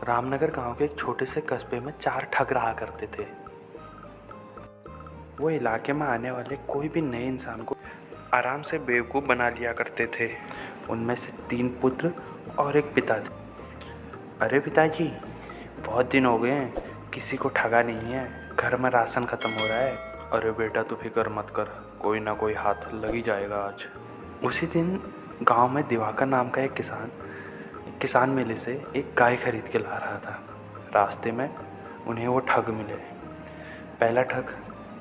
रामनगर गांव के एक छोटे से कस्बे में 4 ठग रहा करते थे। वो इलाके में आने वाले कोई भी नए इंसान को आराम से बेवकूफ़ बना लिया करते थे। उनमें से 3 पुत्र और एक पिता थे। अरे पिताजी, बहुत दिन हो गए हैं, किसी को ठगा नहीं है, घर में राशन ख़त्म हो रहा है। अरे बेटा तू फिक्र मत कर, कोई ना कोई हाथ लग ही जाएगा आज। उसी दिन गांव में दिवाकर नाम का एक किसान मेले से एक गाय खरीद के ला रहा था। रास्ते में उन्हें वो ठग मिले। पहला ठग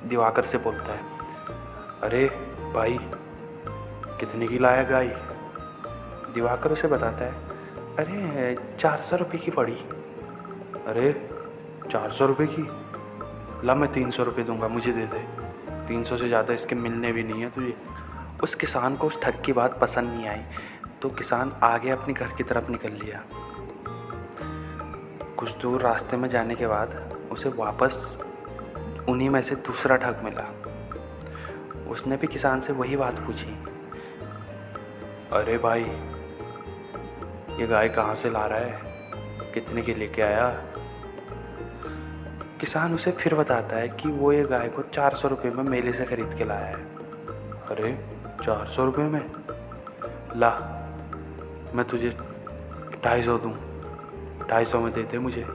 दिवाकर से बोलता है, अरे भाई कितने की लाया गाय? दिवाकर उसे बताता है, अरे 400 रुपये की पड़ी। अरे 400 रुपये की? ला मैं 300 रुपये दूंगा, मुझे दे दे। 300 से ज़्यादा इसके मिलने भी नहीं है तुझे। उस किसान को उस ठग की बात पसंद नहीं आई, तो किसान आगे अपने घर की तरफ निकल लिया। कुछ दूर रास्ते में जाने के बाद उसे वापस उन्हीं में से दूसरा ठग मिला। उसने भी किसान से वही बात पूछी, अरे भाई ये गाय कहाँ से ला रहा है, कितने की लेके आया? किसान उसे फिर बताता है कि वो ये गाय को 400 रुपये में मेले से खरीद के लाया है। अरे 400 रुपये में? ला मैं तुझे 250 दूँ, 250 में दे दे मुझे।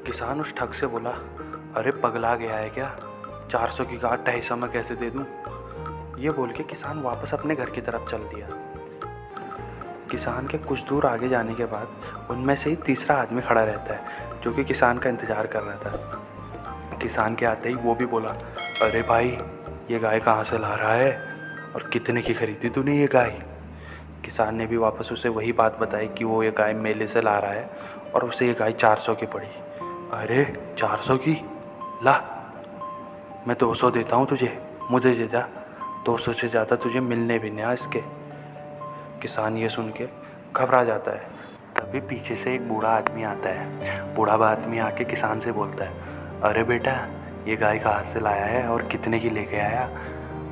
किसान उस ठग से बोला, अरे पगला गया है क्या, 400 की गाय 250 में कैसे दे दूँ? ये बोल के किसान वापस अपने घर की तरफ चल दिया। किसान के कुछ दूर आगे जाने के बाद उनमें से ही तीसरा आदमी खड़ा रहता है, जो कि किसान का इंतज़ार कर रहा था। किसान के आते ही वो भी बोला, अरे भाई ये गाय कहाँ से ला रहा है और कितने की खरीदी तूने ये गाय? किसान ने भी वापस उसे वही बात बताई कि वो ये गाय मेले से ला रहा है और उसे ये गाय 400 की पड़ी। अरे 400 की? ला मैं 200 देता हूँ तुझे, मुझे दे जा, 200 से ज़्यादा तुझे मिलने भी नहीं इसके। किसान ये सुन के घबरा जाता है। तभी पीछे से एक बूढ़ा आदमी आता है। बूढ़ा आदमी आके किसान से बोलता है, अरे बेटा ये गाय कहाँ से लाया है और कितने की लेके आया?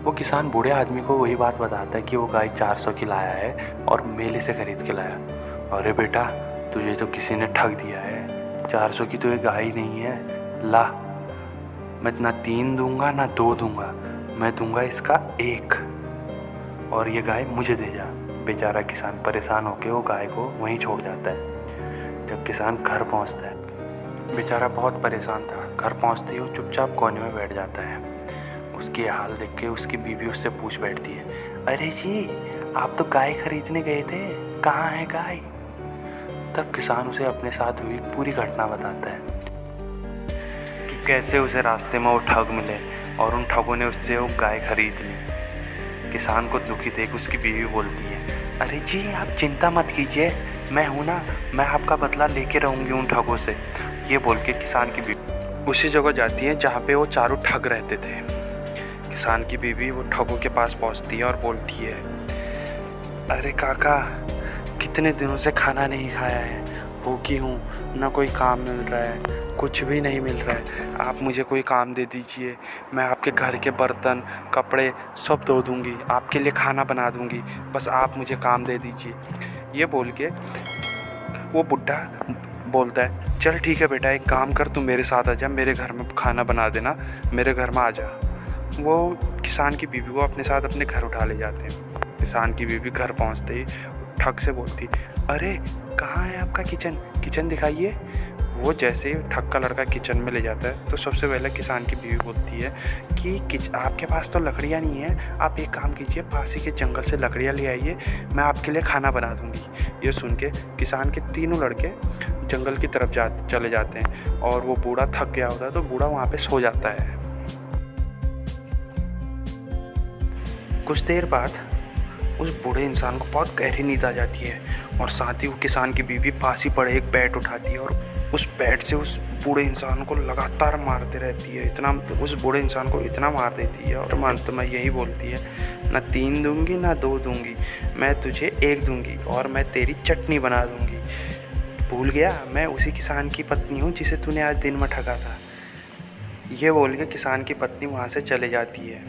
वो किसान बूढ़े आदमी को वही बात बताता है कि वो गाय 400 की लाया है और मेले से खरीद के लाया। अरे बेटा तुझे तो किसी ने ठग दिया है, 400 की तो ये गाय नहीं है। ला मैं ना 3 दूंगा ना 2 दूंगा, मैं दूंगा इसका 1 और ये गाय मुझे दे जा। बेचारा किसान परेशान होकर वो गाय को वहीं छोड़ जाता है। जब किसान घर पहुंचता है, बेचारा बहुत परेशान था। घर पहुंचते ही वो चुपचाप कोने में बैठ जाता है। उसकी हाल देख के उसकी बीवी उससे पूछ बैठती है, अरे जी आप तो गाय खरीदने गए थे, कहाँ है गाय? तब किसान उसे अपने साथ हुई पूरी घटना बताता है कि कैसे उसे रास्ते में वो ठग मिले और उन ठगों ने उससे वो गाय खरीद ली। किसान को दुखी देख उसकी बीवी बोलती है, अरे जी आप चिंता मत कीजिए, मैं हूँ ना, मैं आपका बदला लेके रहूँगी उन ठगों से। ये बोल के किसान की बीवी उसी जगह जाती है जहाँ पे वो चारों ठग रहते थे। किसान की बीवी वो ठगों के पास पहुँचती है और बोलती है, अरे काका कितने दिनों से खाना नहीं खाया है, भूखी हूँ, ना कोई काम मिल रहा है, कुछ भी नहीं मिल रहा है, आप मुझे कोई काम दे दीजिए, मैं आपके घर के बर्तन कपड़े सब धो दूँगी, आपके लिए खाना बना दूँगी, बस आप मुझे काम दे दीजिए। ये बोल के वो बुढ़ा बोलता है, चल ठीक है बेटा, एक काम कर, तू मेरे साथ आ जा, मेरे घर में खाना बना देना, मेरे घर में आ जा। वो किसान की बीवी को अपने साथ अपने घर उठा ले जाते हैं। किसान की बीवी घर पहुंचते ही ठग से बोलती, अरे कहाँ है आपका किचन दिखाइए। वो जैसे ही ठग का लड़का किचन में ले जाता है तो सबसे पहले किसान की बीवी बोलती है कि आपके पास तो लकड़ियाँ नहीं है, आप एक काम कीजिए, पास ही के जंगल से लकड़ियाँ ले आइए, मैं आपके लिए खाना बना दूँगी। ये सुन के किसान के तीनों लड़के जंगल की तरफ चले जाते हैं और वो बूढ़ा थक गया होता है तो बूढ़ा वहाँ पे सो जाता है। कुछ देर बाद उस बूढ़े इंसान को बहुत गहरी नींद आ जाती है और साथ ही वो किसान की बीवी पास ही पड़े एक बैट उठाती है और उस बैट से उस बूढ़े इंसान को लगातार मारते रहती है। उस बूढ़े इंसान को इतना मार देती है और अंत में यही बोलती है, ना 3 दूंगी ना 2 दूंगी, मैं तुझे 1 दूंगी और मैं तेरी चटनी बना दूंगी। भूल गया मैं उसी किसान की पत्नी हूँ जिसे तूने आज दिन में ठगा था। ये बोल के किसान की पत्नी वहाँ से चले जाती है।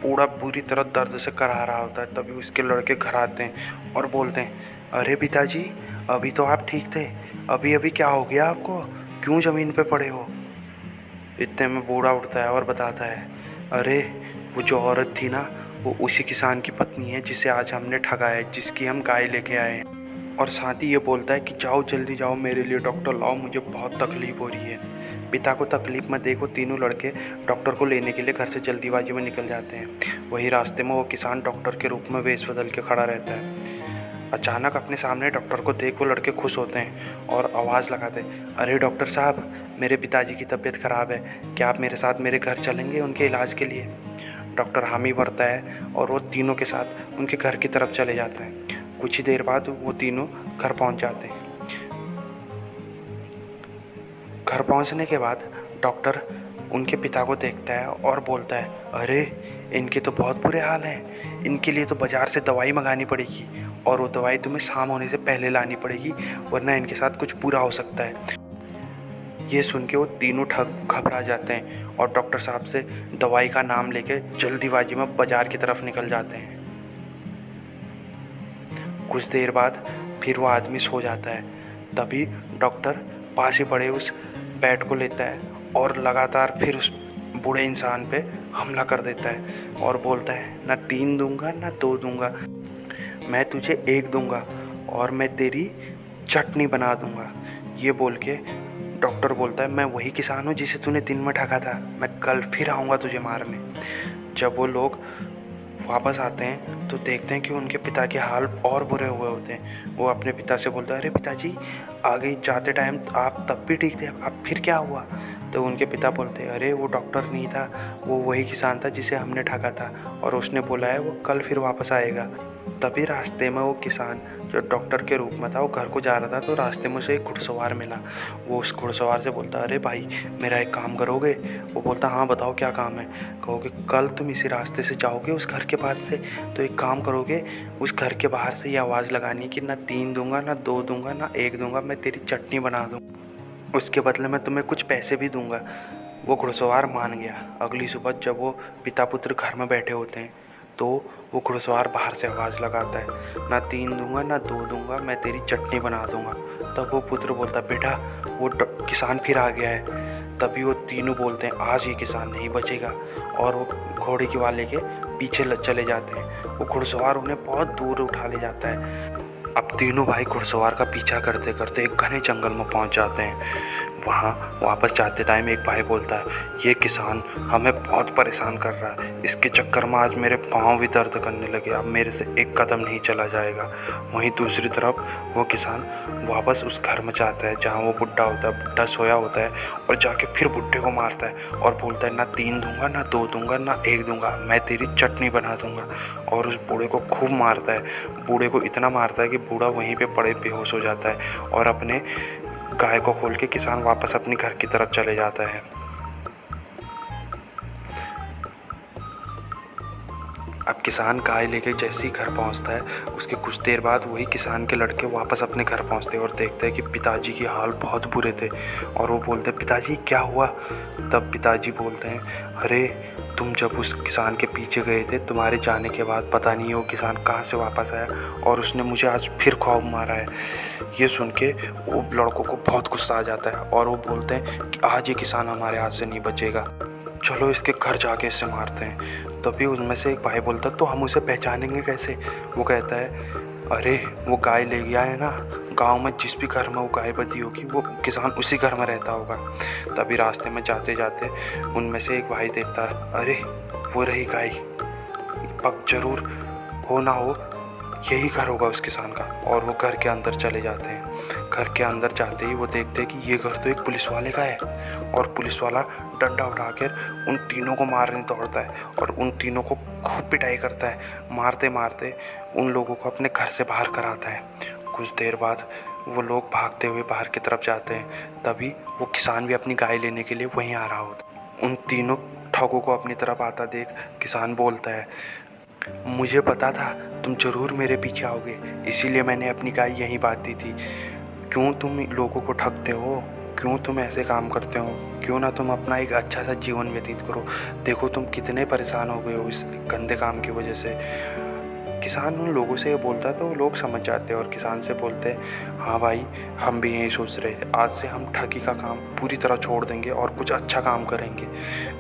बूढ़ा पूरी तरह दर्द से कराह रहा होता है। तभी उसके लड़के घर आते हैं और बोलते हैं, अरे पिताजी अभी तो आप ठीक थे, अभी अभी क्या हो गया आपको? क्यों ज़मीन पे पड़े हो? इतने में बूढ़ा उठता है और बताता है, अरे वो जो औरत थी ना, वो उसी किसान की पत्नी है जिसे आज हमने ठगा है, जिसकी हम गाय लेके आए हैं। और साथ ही ये बोलता है कि जाओ जल्दी जाओ, मेरे लिए डॉक्टर लाओ, मुझे बहुत तकलीफ़ हो रही है। पिता को तकलीफ़ में देखो तीनों लड़के डॉक्टर को लेने के लिए घर से जल्दीबाजी में निकल जाते हैं। वही रास्ते में वो किसान डॉक्टर के रूप में वेश बदल के खड़ा रहता है। अचानक अपने सामने डॉक्टर को देख वो लड़के खुश होते हैं और आवाज़ लगाते हैं, अरे डॉक्टर साहब, मेरे पिताजी की तबीयत ख़राब है, क्या आप मेरे साथ मेरे घर चलेंगे उनके इलाज के लिए? डॉक्टर हामी भरता है और वो तीनों के साथ उनके घर की तरफ चले जाता है। कुछ ही देर बाद वो तीनों घर पहुंच जाते हैं। घर पहुंचने के बाद डॉक्टर उनके पिता को देखता है और बोलता है, अरे इनके तो बहुत बुरे हाल हैं, इनके लिए तो बाज़ार से दवाई मंगानी पड़ेगी और वो दवाई तुम्हें शाम होने से पहले लानी पड़ेगी, वरना इनके साथ कुछ बुरा हो सकता है। ये सुन के वो तीनों घबरा जाते हैं और डॉक्टर साहब से दवाई का नाम लेके जल्दीबाजी में बाज़ार की तरफ निकल जाते हैं। कुछ देर बाद फिर वो आदमी सो जाता है। तभी डॉक्टर पास ही पड़े उस बेड को लेता है और लगातार फिर उस बूढ़े इंसान पे हमला कर देता है और बोलता है, ना 3 दूंगा ना 2 दूंगा, मैं तुझे 1 दूंगा और मैं तेरी चटनी बना दूंगा। ये बोल के डॉक्टर बोलता है, मैं वही किसान हूँ जिसे तूने दिन में ठगा था, मैं कल फिर आऊँगा तुझे मारने। जब वो लोग वापस आते हैं तो देखते हैं कि उनके पिता के हाल और बुरे हुए होते हैं। वो अपने पिता से बोलता है, अरे पिताजी, आगे जाते टाइम आप तब भी ठीक थे, अब फिर क्या हुआ? तो उनके पिता बोलते हैं, अरे वो डॉक्टर नहीं था, वो वही किसान था जिसे हमने ठगा था और उसने बोला है वो कल फिर वापस आएगा। तभी रास्ते में वो किसान जो डॉक्टर के रूप में था वो घर को जा रहा था, तो रास्ते में उसे एक घुड़सवार मिला। वो उस घुड़सवार से बोलता, अरे भाई मेरा एक काम करोगे? वो बोलता, हाँ बताओ क्या काम है? कहोगे कल तुम इसी रास्ते से जाओगे उस घर के पास से, तो एक काम करोगे, उस घर के बाहर से ये आवाज़ लगानी कि ना 3 दूंगा ना 2 दूंगा ना 1 दूंगा, मैं तेरी चटनी बना दूँ, उसके बदले में तुम्हें कुछ पैसे भी दूंगा। वो घुड़सवार मान गया। अगली सुबह जब वो पिता पुत्र घर में बैठे होते हैं तो वो घुड़सवार बाहर से आवाज़ लगाता है, ना 3 दूंगा ना 2 दूंगा, मैं तेरी चटनी बना दूंगा। तब वो पुत्र बोलता, बेटा वो किसान फिर आ गया है। तभी वो तीनों बोलते हैं, आज ये किसान नहीं बचेगा, और वो घोड़े के वाले के पीछे चले जाते हैं। वो घुड़सवार उन्हें बहुत दूर उठा ले जाता है। अब तीनों भाई घुड़सवार का पीछा करते करते एक घने जंगल में पहुंच जाते हैं। वहाँ वापस जाते टाइम एक भाई बोलता है, ये किसान हमें बहुत परेशान कर रहा है, इसके चक्कर में आज मेरे पाँव भी दर्द करने लगे, अब मेरे से एक कदम नहीं चला जाएगा। वहीं दूसरी तरफ वो किसान वापस उस घर में जाता है जहाँ वो बुढ़ा होता है, बुढ़ा सोया होता है, और जाके फिर बुढ़े को मारता है और बोलता है, ना 3 दूंगा ना 2 दूंगा ना 1 दूंगा, मैं तेरी चटनी बना दूंगा। और उस बूढ़े को खूब मारता है। बूढ़े को इतना मारता है कि बूढ़ा वहीं पे पड़े बेहोश हो जाता है और अपने गाय को खोल के किसान वापस अपने घर की तरफ चले जाता है। अब किसान गाय लेके जैसे ही घर पहुंचता है, उसके कुछ देर बाद वही किसान के लड़के वापस अपने घर पहुंचते हैं और देखते हैं कि पिताजी की हाल बहुत बुरे थे। और वो बोलते हैं, पिताजी क्या हुआ? तब पिताजी बोलते हैं, अरे तुम जब उस किसान के पीछे गए थे, तुम्हारे जाने के बाद पता नहीं वो किसान कहाँ से वापस आया और उसने मुझे आज फिर ख्वाब मारा है। ये सुन के वो लड़कों को बहुत गुस्सा आ जाता है और वो बोलते हैं कि आज ये किसान हमारे हाथ से नहीं बचेगा, चलो इसके घर जाके इसे मारते हैं। तभी उनमें से एक भाई बोलता है, तो हम उसे पहचानेंगे कैसे? वो कहता है, अरे वो गाय ले गया है ना, गांव में जिस भी घर में वो गाय बंधी होगी वो किसान उसी घर में रहता होगा। तभी रास्ते में जाते जाते उनमें से एक भाई देखता है, अरे वो रही गाय, पक जरूर हो ना हो यही घर होगा उस किसान का। और वो घर के अंदर चले जाते हैं। घर के अंदर जाते ही वो देखते हैं कि ये घर तो एक पुलिस वाले का है, और पुलिस वाला डंडा उठाकर उन तीनों को मारने दौड़ता है और उन तीनों को खूब पिटाई करता है। मारते मारते उन लोगों को अपने घर से बाहर कराता है। कुछ देर बाद वो लोग भागते हुए बाहर की तरफ जाते हैं। तभी वो किसान भी अपनी गाय लेने के लिए वहीं आ रहा होता है। उन तीनों ठगों को अपनी तरफ आता देख किसान बोलता है, मुझे पता था तुम ज़रूर मेरे पीछे आओगे, इसीलिए मैंने अपनी गाय यहीं बांध दी थी। क्यों तुम लोगों को ठगते हो? क्यों तुम ऐसे काम करते हो? क्यों ना तुम अपना एक अच्छा सा जीवन व्यतीत करो? देखो तुम कितने परेशान हो गए हो इस गंदे काम की वजह से। किसान उन लोगों से ये बोलता है तो वो लोग समझ जाते हैं और किसान से बोलते हैं, हाँ भाई हम भी यही सोच रहे हैं, आज से हम ठगी का काम पूरी तरह छोड़ देंगे और कुछ अच्छा काम करेंगे।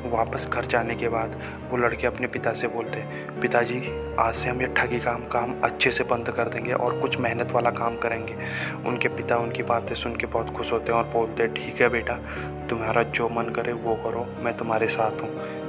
वापस घर जाने के बाद वो लड़के अपने पिता से बोलते हैं, पिताजी आज से हम ये ठगी काम अच्छे से बंद कर देंगे और कुछ मेहनत वाला काम करेंगे। उनके पिता उनकी बातें सुन के बहुत खुश होते हैं और बोलते हैं, ठीक है बेटा, तुम्हारा जो मन करे वो करो, मैं तुम्हारे साथ हूँ।